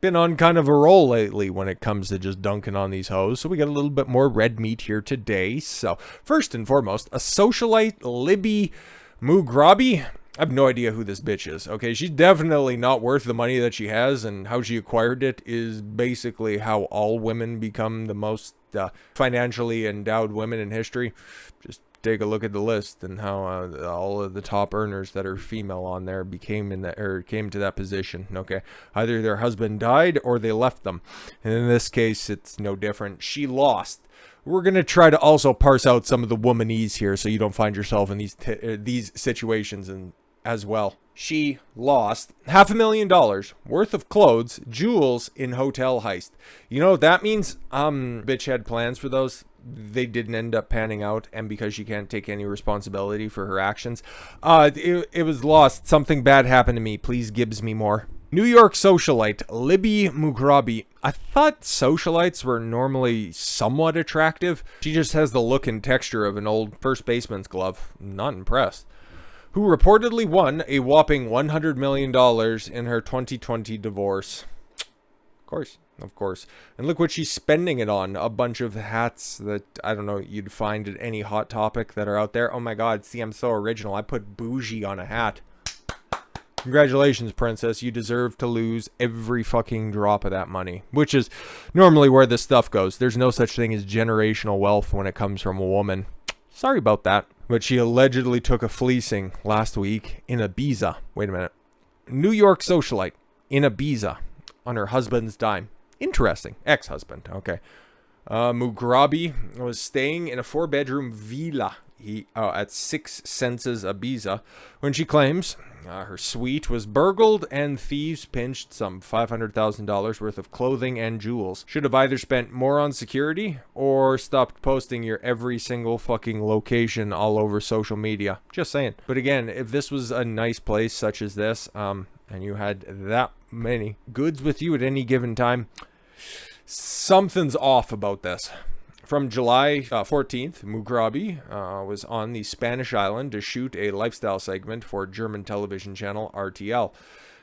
been on kind of a roll lately when it comes to just dunking on these hoes. So we got a little bit more red meat here today. So first and foremost, a socialite, Libbie Mugrabi. I have no idea who this bitch is. Okay, she's definitely not worth the money that she has, and how she acquired it is basically how all women become the most financially endowed women in history. Just take a look at the list and how all of the top earners that are female on there came to that position. Okay, either their husband died or they left them, and in this case, it's no different. She lost. We're gonna try to also parse out some of the womanese here, so you don't find yourself in these situations and as well. She lost $500,000 worth of clothes, jewels in hotel heist. You know what that means? Bitch had plans for those. They didn't end up panning out, and because she can't take any responsibility for her actions, it was lost. Something bad happened to me. Please gives me more. New York socialite Libbie Mugrabi. I thought socialites were normally somewhat attractive. She just has the look and texture of an old first baseman's glove. Not impressed. Who reportedly won a whopping $100 million in her 2020 divorce. Of course. And look what she's spending it on. A bunch of hats that, I don't know, you'd find at any Hot Topic that are out there. Oh my god, see, I'm so original. I put bougie on a hat. Congratulations, princess. You deserve to lose every fucking drop of that money. Which is normally where this stuff goes. There's no such thing as generational wealth when it comes from a woman. Sorry about that. But she allegedly took a fleecing last week in Ibiza. Wait a minute. New York socialite in Ibiza on her husband's dime. Interesting. Ex-husband. Okay. Mugrabi was staying in a 4-bedroom villa at Six Senses Ibiza when she claims her suite was burgled and thieves pinched some $500,000 worth of clothing and jewels. Should have either spent more on security or stopped posting your every single fucking location all over social media. Just saying. But again, if this was a nice place such as this, and you had that many goods with you at any given time, something's off about this. From July 14th, Mugrabi was on the Spanish island to shoot a lifestyle segment for German television channel RTL.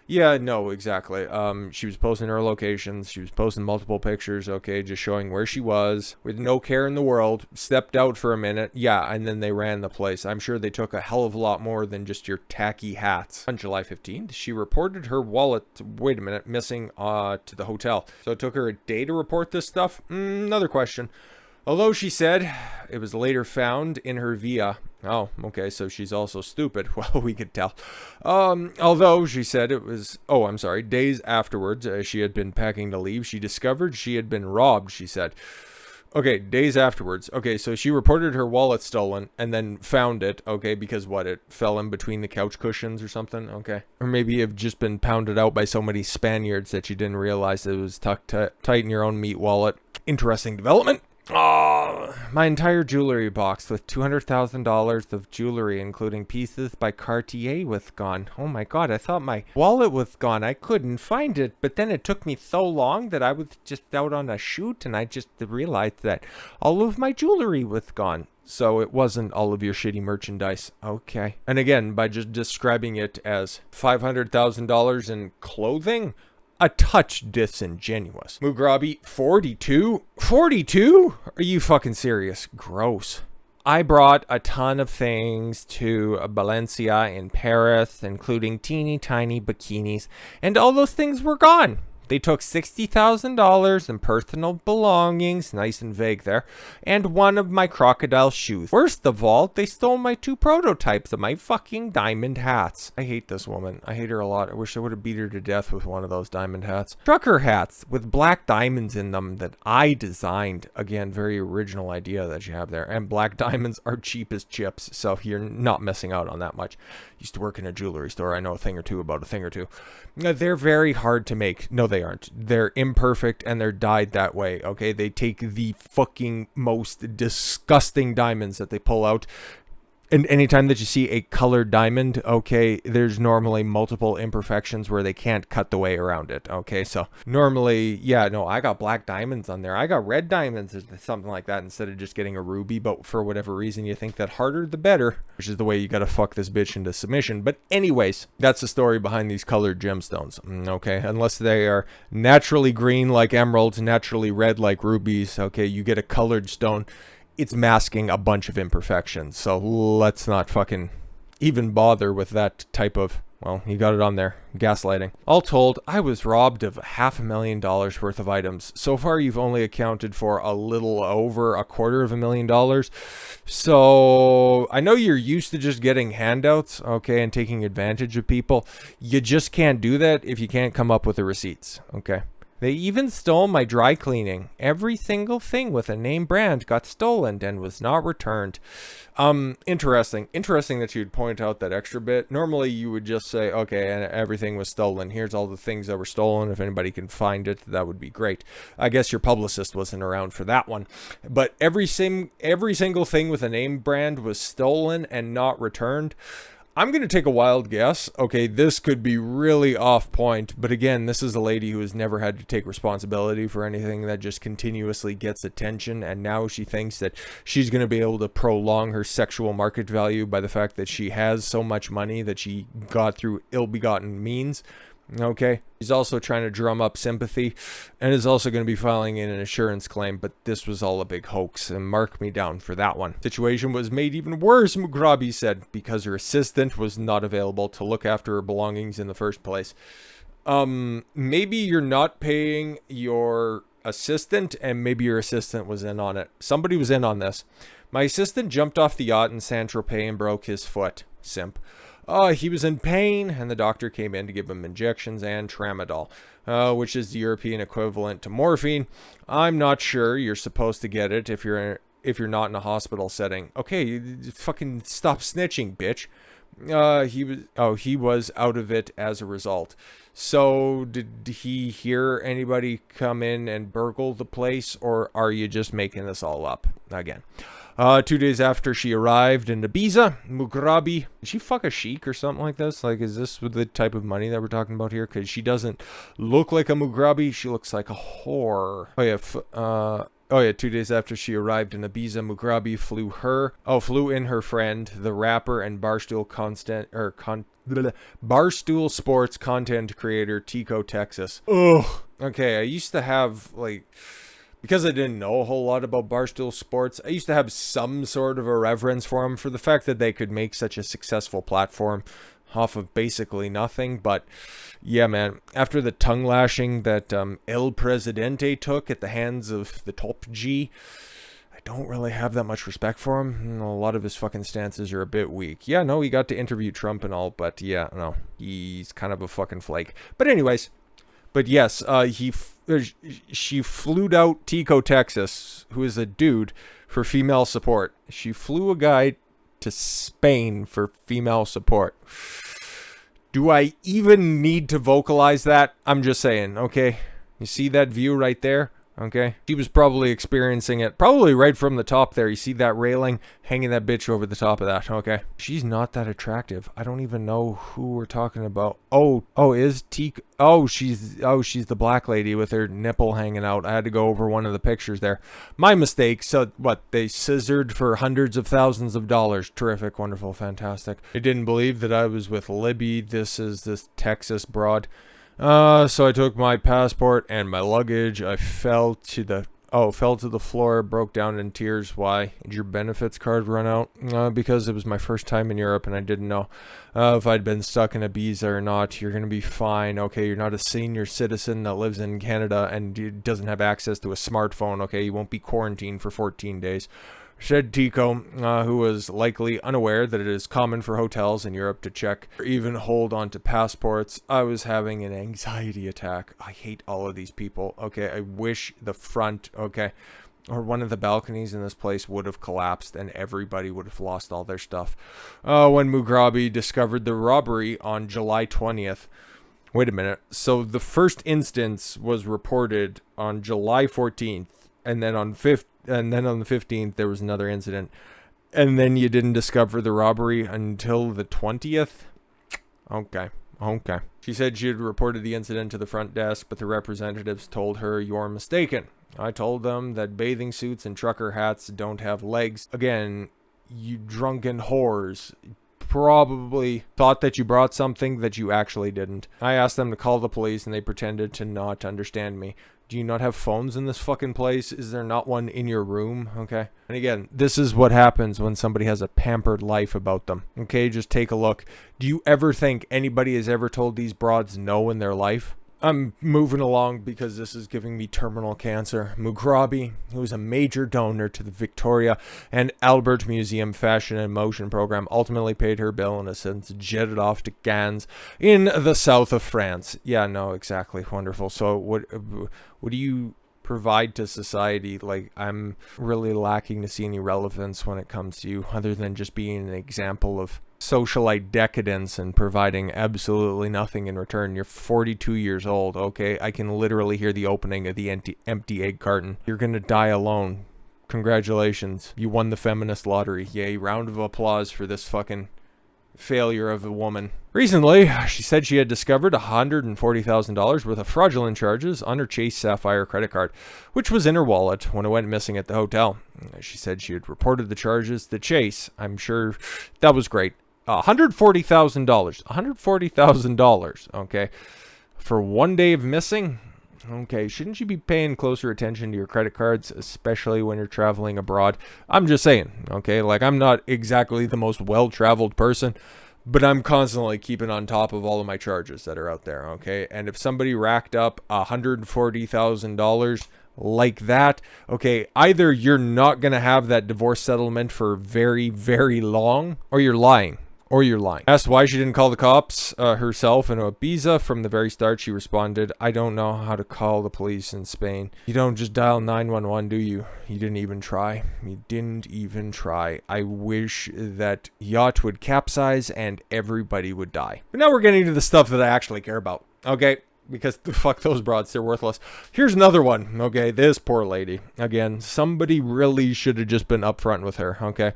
Yeah, no, exactly. She was posting her locations. She was posting multiple pictures, okay, just showing where she was with no care in the world. Stepped out for a minute. Yeah, and then they ran the place. I'm sure they took a hell of a lot more than just your tacky hats. On July 15th, she reported her wallet, wait a minute, missing to the hotel. So it took her a day to report this stuff? Another question. Although she said it was later found in her villa. Oh, okay, so she's also stupid. Well, we could tell. Although she said it was, days afterwards, as she had been packing to leave, she discovered she had been robbed, she said. Okay, days afterwards. Okay, so she reported her wallet stolen and then found it, okay, because what, it fell in between the couch cushions or something, okay. Or maybe it had just been pounded out by so many Spaniards that you didn't realize it was tucked tight in your own meat wallet. Interesting development. Oh, my entire jewelry box with $200,000 of jewelry, including pieces by Cartier, was gone. Oh my god, I thought my wallet was gone. I couldn't find it, but then it took me so long that I was just out on a shoot and I just realized that all of my jewelry was gone. So it wasn't all of your shitty merchandise. Okay. And again, by just describing it as $500,000 in clothing, a touch disingenuous. Mugrabi, 42? 42? Are you fucking serious? Gross. I brought a ton of things to Valencia in Paris, including teeny tiny bikinis, and all those things were gone. They took $60,000 in personal belongings, nice and vague there, and one of my crocodile shoes. Worst of all, they stole my 2 prototypes of my fucking diamond hats. I hate this woman. I hate her a lot. I wish I would have beat her to death with one of those diamond hats. Trucker hats with black diamonds in them that I designed. Again, very original idea that you have there. And black diamonds are cheap as chips, so you're not missing out on that much. Used to work in a jewelry store. I know a thing or two about a thing or two. They're very hard to make. No, they aren't. They're imperfect and they're dyed that way, okay? They take the fucking most disgusting diamonds that they pull out And anytime that you see a colored diamond, okay, there's normally multiple imperfections where they can't cut the way around it. Okay, so normally, yeah, no, I got black diamonds on there. I got red diamonds or something like that instead of just getting a ruby. But for whatever reason, you think that harder the better, which is the way you got to fuck this bitch into submission. But anyways, that's the story behind these colored gemstones. Okay, unless they are naturally green like emeralds, naturally red like rubies. Okay, you get a colored stone. It's masking a bunch of imperfections. So let's not fucking even bother with that type of, well, you got it on there, gaslighting. All told, I was robbed of $500,000 worth of items. So far, you've only accounted for a little over $250,000. So I know you're used to just getting handouts, okay, and taking advantage of people. You just can't do that if you can't come up with the receipts, okay? They even stole my dry cleaning. Every single thing with a name brand got stolen and was not returned. Interesting. Interesting that you'd point out that extra bit. Normally you would just say, okay, and everything was stolen. Here's all the things that were stolen. If anybody can find it, that would be great. I guess your publicist wasn't around for that one. But every single thing with a name brand was stolen and not returned. I'm going to take a wild guess. Okay, this could be really off point, but again, this is a lady who has never had to take responsibility for anything, that just continuously gets attention, and now she thinks that she's going to be able to prolong her sexual market value by the fact that she has so much money that she got through ill-begotten means. Okay, he's also trying to drum up sympathy and is also going to be filing in an insurance claim, but this was all a big hoax, and mark me down for that one. Situation was made even worse, Mugrabi said, because her assistant was not available to look after her belongings in the first place. Maybe you're not paying your assistant, and maybe your assistant was in on it. Somebody was in on this. My assistant jumped off the yacht in Saint-Tropez and broke his foot. Simp. He was in pain, and the doctor came in to give him injections and tramadol, which is the European equivalent to morphine. I'm not sure you're supposed to get it if you're not in a hospital setting. Okay, fucking stop snitching, bitch. He was out of it as a result. So did he hear anybody come in and burgle the place, or are you just making this all up again? 2 days after she arrived in Ibiza, Mugrabi, did she fuck a sheik or something like this? Like, is this the type of money that we're talking about here? Because she doesn't look like a Mugrabi. She looks like a whore. Oh yeah, 2 days after she arrived in Ibiza, Mugrabi flew in her friend, the rapper and Barstool Sports content creator Tiko Texas. Ugh. Okay, I used to have, like, because I didn't know a whole lot about Barstool Sports, I used to have some sort of a reverence for them for the fact that they could make such a successful platform off of basically nothing. But yeah, man, after the tongue lashing that El Presidente took at the hands of the top G, I don't really have that much respect for him. A lot of his fucking stances are a bit weak. Yeah, no, he got to interview Trump and all, but yeah, no, he's kind of a fucking flake. But anyways, but yes, she flew out Tiko Texas, who is a dude, for female support. She flew a guy to Spain for female support. Do I even need to vocalize that? I'm just saying, okay? You see that view right there? Okay? She was probably experiencing it, probably right from the top there. You see that railing? Hanging that bitch over the top of that, okay? She's not that attractive. I don't even know who we're talking about. Is Tika? She's the black lady with her nipple hanging out. I had to go over one of the pictures there. My mistake. So what? They scissored for hundreds of thousands of dollars. Terrific, wonderful, fantastic. I didn't believe that I was with Libbie. This is this Texas broad. So I took my passport and my luggage. I fell to the floor, broke down in tears. Why? Did your benefits card run out? Because it was my first time in Europe and I didn't know if I'd been stuck in Ibiza or not. You're going to be fine. Okay, you're not a senior citizen that lives in Canada and doesn't have access to a smartphone. Okay, you won't be quarantined for 14 days. Said Tiko, who was likely unaware that it is common for hotels in Europe to check or even hold on to passports. I was having an anxiety attack. I hate all of these people. Okay, I wish the front, okay, or one of the balconies in this place would have collapsed and everybody would have lost all their stuff. When Mugrabi discovered the robbery on July 20th. Wait a minute. So the first instance was reported on July 14th, and then on the 15th there was another incident. And then you didn't discover the robbery until the 20th? Okay. She said she had reported the incident to the front desk, but the representatives told her, "You're mistaken. I told them that bathing suits and trucker hats don't have legs." Again, you drunken whores probably thought that you brought something that you actually didn't. I asked them to call the police and they pretended to not understand me. Do you not have phones in this fucking place? Is there not one in your room? Okay. And again, this is what happens when somebody has a pampered life about them. Okay, just take a look. Do you ever think anybody has ever told these broads no in their life? I'm moving along because this is giving me terminal cancer. Mugrabi, who was a major donor to the Victoria and Albert Museum Fashion and Motion program, ultimately paid her bill and has since jetted off to Cannes in the south of France. Yeah, no, exactly. Wonderful. So what do you provide to society? Like, I'm really lacking to see any relevance when it comes to you, other than just being an example of socialite decadence and providing absolutely nothing in return. You're 42 years old, okay? I can literally hear the opening of the empty egg carton. You're gonna die alone. Congratulations. You won the feminist lottery. Yay, round of applause for this fucking failure of a woman. Recently, she said she had discovered $140,000 worth of fraudulent charges on her Chase Sapphire credit card, which was in her wallet when it went missing at the hotel. She said she had reported the charges to Chase. I'm sure that was great. $140,000. $140,000, okay? For one day of missing? Okay, shouldn't you be paying closer attention to your credit cards, especially when you're traveling abroad? I'm just saying, okay? Like, I'm not exactly the most well-traveled person, but I'm constantly keeping on top of all of my charges that are out there, okay? And if somebody racked up $140,000 like that, okay, either you're not going to have that divorce settlement for very, very long, or you're lying. Asked why she didn't call the cops herself in Ibiza from the very start, she responded, "I don't know how to call the police in Spain. You don't just dial 911, do you? You didn't even try. I wish that yacht would capsize and everybody would die." But now we're getting to the stuff that I actually care about, okay? Because fuck those broads, they're worthless. Here's another one, okay? This poor lady. Again, somebody really should have just been upfront with her, okay?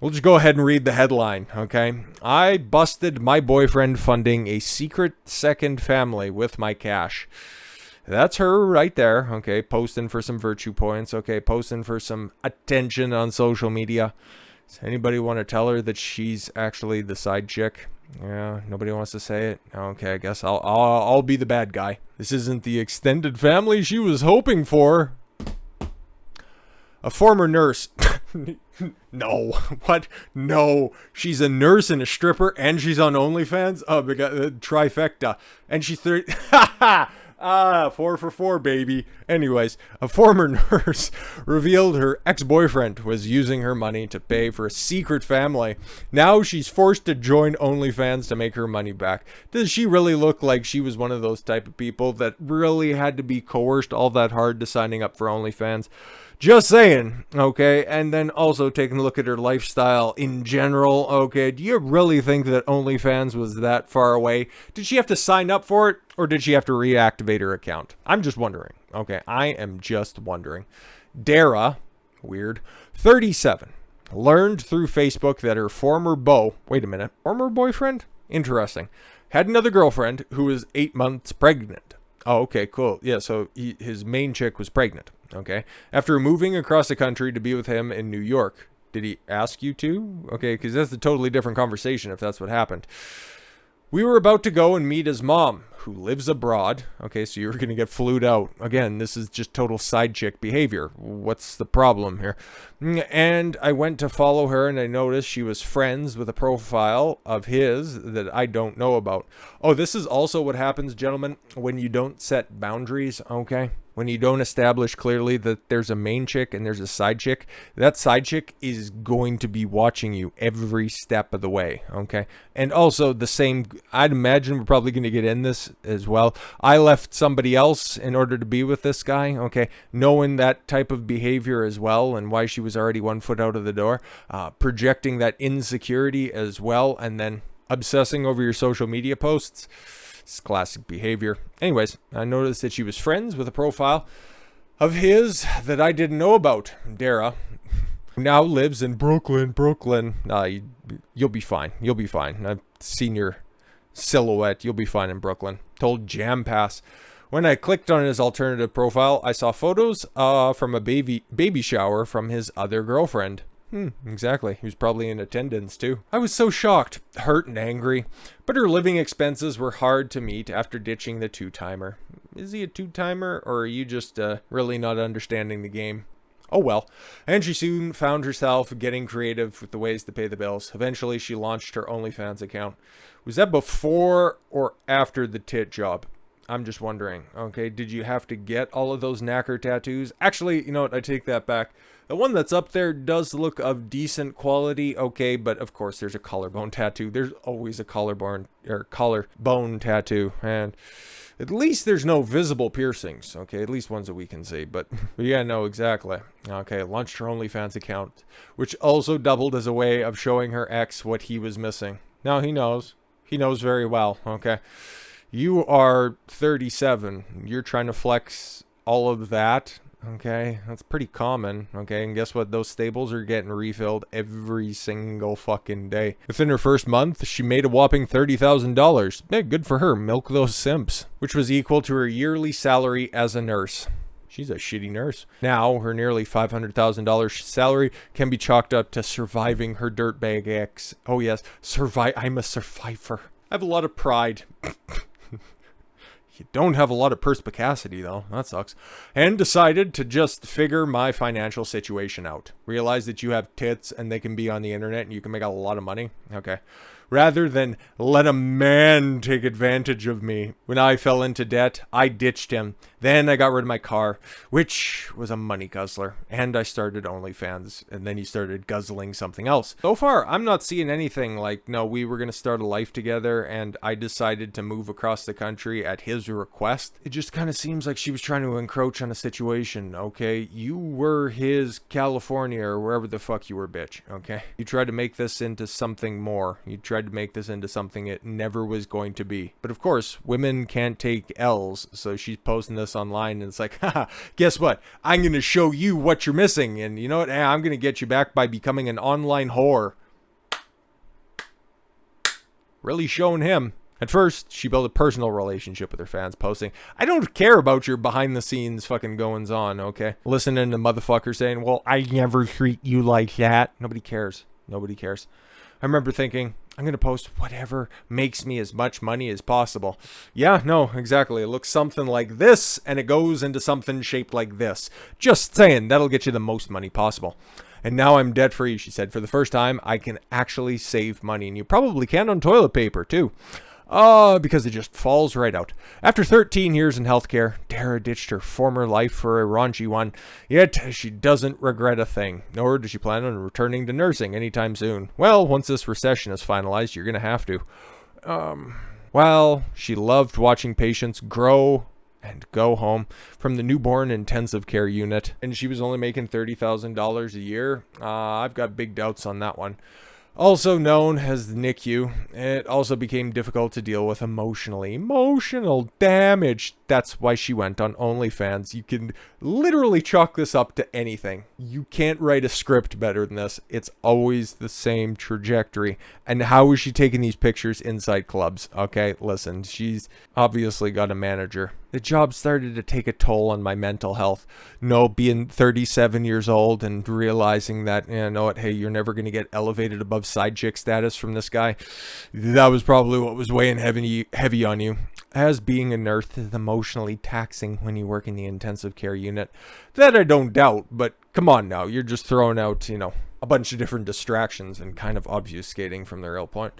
We'll just go ahead and read the headline, okay? "I busted my boyfriend funding a secret second family with my cash." That's her right there, okay? Posting for some virtue points, okay? Posting for some attention on social media. Does anybody want to tell her that she's actually the side chick? Yeah, nobody wants to say it. Okay, I guess I'll be the bad guy. This isn't the extended family she was hoping for. A former nurse. No. What? No. She's a nurse and a stripper, and she's on OnlyFans? Oh, my God, trifecta. And she's 30. Ah, 4 for 4, baby. Anyways, a former nurse revealed her ex-boyfriend was using her money to pay for a secret family. Now she's forced to join OnlyFans to make her money back. Does she really look like she was one of those type of people that really had to be coerced all that hard to signing up for OnlyFans? Just saying, okay? And then also taking a look at her lifestyle in general, okay? Do you really think that OnlyFans was that far away? Did she have to sign up for it, or did she have to reactivate her account? I'm just wondering, okay? I am just wondering. Dara, weird, 37, learned through Facebook that her former former boyfriend? Interesting. Had another girlfriend who was 8 months pregnant. Oh, okay, cool. Yeah, so his main chick was pregnant. Okay. After moving across the country to be with him in New York. Did he ask you to? Okay, because that's a totally different conversation if that's what happened. "We were about to go and meet his mom, who lives abroad." Okay, so you're going to get flued out. Again, this is just total side chick behavior. What's the problem here? "And I went to follow her and I noticed she was friends with a profile of his that I don't know about." Oh, this is also what happens, gentlemen, when you don't set boundaries, okay? When you don't establish clearly that there's a main chick and there's a side chick, that side chick is going to be watching you every step of the way, okay? And also the same, I'd imagine we're probably going to get in this as well. I left somebody else in order to be with this guy, okay? Knowing that type of behavior as well and why she was already 1 foot out of the door, projecting that insecurity as well, and then obsessing over your social media posts. It's classic behavior. Anyways, I noticed that she was friends with a profile of his that I didn't know about. Dara. who now lives in Brooklyn. You'll be fine. You'll be fine. I've seen your silhouette. You'll be fine in Brooklyn. Told Jam Pass. When I clicked on his alternative profile, I saw photos from a baby shower from his other girlfriend. Exactly. He was probably in attendance too. I was so shocked, hurt and angry, but her living expenses were hard to meet after ditching the two-timer. Is he a two-timer, or are you just really not understanding the game? Oh well. And she soon found herself getting creative with the ways to pay the bills. Eventually, she launched her OnlyFans account. Was that before or after the tit job? I'm just wondering. Okay, did you have to get all of those knacker tattoos? Actually, you know what? I take that back. The one that's up there does look of decent quality, okay, but of course there's a collarbone tattoo. There's always a collarbone tattoo, and at least there's no visible piercings, okay? At least ones that we can see, but yeah, no, exactly. Okay, launched her OnlyFans account, which also doubled as a way of showing her ex what he was missing. Now he knows. He knows very well, okay? You are 37. You're trying to flex all of that. Okay, that's pretty common. Okay, and guess what? Those stables are getting refilled every single fucking day. Within her first month, she made a whopping $30,000. Yeah, good for her. Milk those simps. Which was equal to her yearly salary as a nurse. She's a shitty nurse. Now, her nearly $500,000 salary can be chalked up to surviving her dirtbag ex. Oh yes, I'm a survivor. I have a lot of pride. You don't have a lot of perspicacity, though. That sucks. And decided to just figure my financial situation out. Realize that you have tits and they can be on the internet and you can make a lot of money. Okay. Rather than let a man take advantage of me. When I fell into debt, I ditched him. Then I got rid of my car, which was a money guzzler. And I started OnlyFans. And then he started guzzling something else. So far, I'm not seeing anything like, no, we were going to start a life together and I decided to move across the country at his request. It just kind of seems like she was trying to encroach on a situation, okay? You were his California or wherever the fuck you were, bitch, okay? You tried to make this into something more. You tried to make this into something it never was going to be. But of course, women can't take L's, so she's posting this online and it's like, haha, guess what? I'm going to show you what you're missing, and you know what? I'm going to get you back by becoming an online whore. Really showing him. At first, she built a personal relationship with her fans, posting, I don't care about your behind-the-scenes fucking goings-on, okay? Listening to motherfuckers saying, well, I never treat you like that. Nobody cares. Nobody cares. I remember thinking, I'm going to post whatever makes me as much money as possible. Yeah, no, exactly. It looks something like this, and it goes into something shaped like this. Just saying, that'll get you the most money possible. And now I'm debt-free, she said. For the first time, I can actually save money. And you probably can on toilet paper, too. Because it just falls right out. After 13 years in healthcare, Dara ditched her former life for a raunchy one. Yet, she doesn't regret a thing. Nor does she plan on returning to nursing anytime soon. Well, once this recession is finalized, you're going to have to. Well, she loved watching patients grow and go home from the newborn intensive care unit. And she was only making $30,000 a year. I've got big doubts on that one. Also known as the NICU, it also became difficult to deal with emotionally. Emotional damage. That's why she went on OnlyFans. You can literally chalk this up to anything. You can't write a script better than this. It's always the same trajectory. And how is she taking these pictures inside clubs? Okay, listen, she's obviously got a manager. The job started to take a toll on my mental health. No, being 37 years old and realizing that, you know what, hey, you're never going to get elevated above side chick status from this guy. That was probably what was weighing heavy on you. As being a nurse is emotionally taxing when you work in the intensive care unit. That I don't doubt, but come on now. You're just throwing out, you know, a bunch of different distractions and kind of obfuscating from the real point.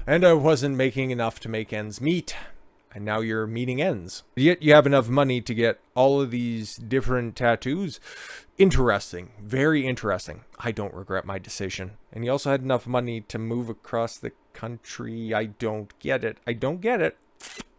And I wasn't making enough to make ends meet. And now your meeting ends. Yet you have enough money to get all of these different tattoos. Interesting. Very interesting. I don't regret my decision. And you also had enough money to move across the country. I don't get it. I don't get it.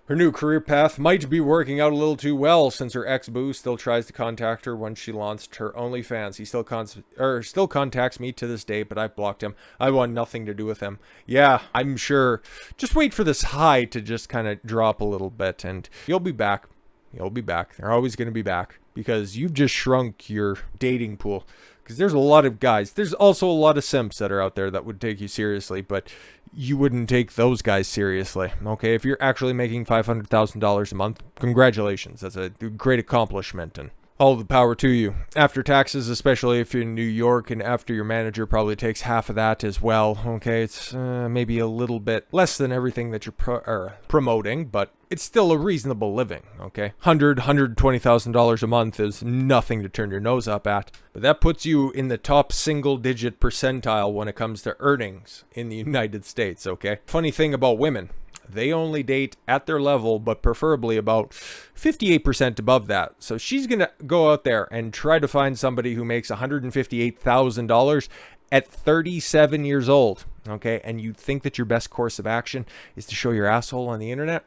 Her new career path might be working out a little too well, since her ex-boo still tries to contact her when she launched her OnlyFans. He still contacts me to this day, but I've blocked him. I want nothing to do with him. Yeah, I'm sure. Just wait for this high to just kind of drop a little bit, and you'll be back. You'll be back. They're always going to be back because you've just shrunk your dating pool. Because there's a lot of guys. There's also a lot of simps that are out there that would take you seriously, but you wouldn't take those guys seriously. Okay, if you're actually making $500,000 a month, congratulations. That's a great accomplishment, and all the power to you. After taxes, especially if you're in New York, and after your manager probably takes half of that as well. Okay, it's maybe a little bit less than everything that you're promoting, but it's still a reasonable living. Okay, $120,000 a month is nothing to turn your nose up at, but that puts you in the top single-digit percentile when it comes to earnings in the United States. Okay, funny thing about women. They only date at their level, but preferably about 58% above that. So she's going to go out there and try to find somebody who makes $158,000 at 37 years old. Okay, and you think that your best course of action is to show your asshole on the internet?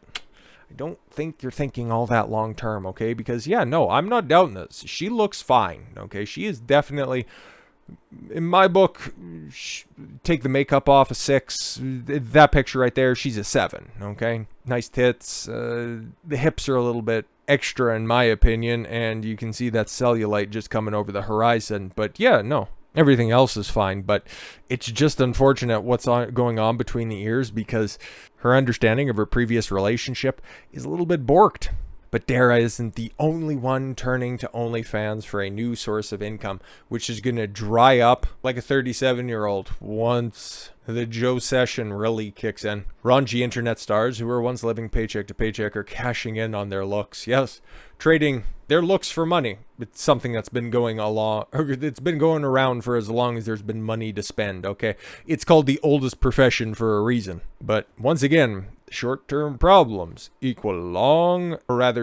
I don't think you're thinking all that long term, okay? Because, yeah, no, I'm not doubting this. She looks fine, okay? She is definitely... In my book, take the makeup off a 6. That picture right there, she's a 7, okay? Nice tits. The hips are a little bit extra in my opinion, and you can see that cellulite just coming over the horizon. But yeah, no, everything else is fine, but it's just unfortunate what's going on between the ears because her understanding of her previous relationship is a little bit borked. But Dara isn't the only one turning to OnlyFans for a new source of income, which is going to dry up like a 37-year-old once the Joe Session really kicks in. Raunchy internet stars who were once living paycheck to paycheck are cashing in on their looks. Yes, trading their looks for money. It's something that's been going it's been going around for as long as there's been money to spend, okay? It's called the oldest profession for a reason. But once again, short-term problems equal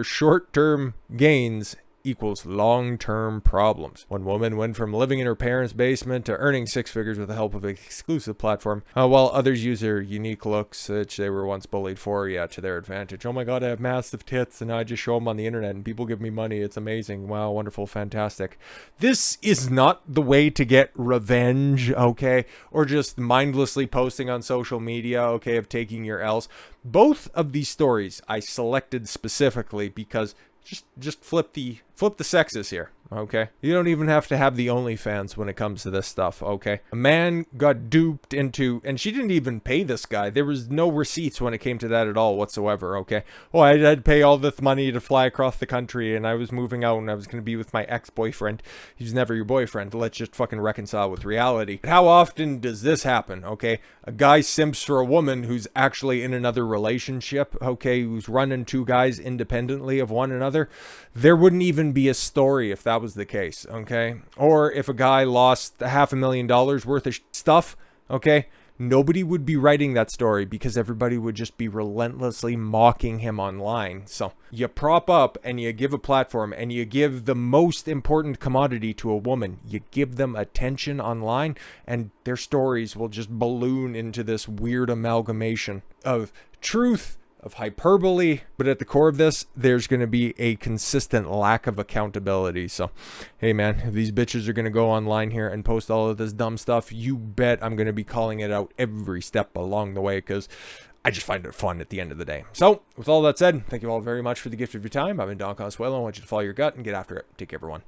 short-term gains equals long-term problems. One woman went from living in her parents' basement to earning 6 figures with the help of an exclusive platform, while others use her unique looks, which they were once bullied for, to their advantage. Oh my god, I have massive tits, and I just show them on the internet, and people give me money. It's amazing. Wow, wonderful, fantastic. This is not the way to get revenge, okay? Or just mindlessly posting on social media, okay, of taking your L's. Both of these stories I selected specifically because just flip the sexes here, okay? You don't even have to have the OnlyFans when it comes to this stuff, okay? A man got duped into, and she didn't even pay this guy. There was no receipts when it came to that at all whatsoever, okay? Oh, I had to pay all this money to fly across the country, and I was moving out, and I was going to be with my ex-boyfriend. He's never your boyfriend. Let's just fucking reconcile with reality. How often does this happen, okay? A guy simps for a woman who's actually in another relationship, okay, who's running 2 guys independently of one another. There wouldn't even be a story if that was the case, okay? Or if a guy lost $500,000 worth of stuff, okay? Nobody would be writing that story because everybody would just be relentlessly mocking him online. So you prop up and you give a platform and you give the most important commodity to a woman. You give them attention online and their stories will just balloon into this weird amalgamation of truth, of hyperbole, but at the core of this, there's going to be a consistent lack of accountability. So, hey man, if these bitches are going to go online here and post all of this dumb stuff, you bet I'm going to be calling it out every step along the way because I just find it fun at the end of the day. So, with all that said, thank you all very much for the gift of your time. I've been Don Consuelo. I want you to follow your gut and get after it. Take care, everyone.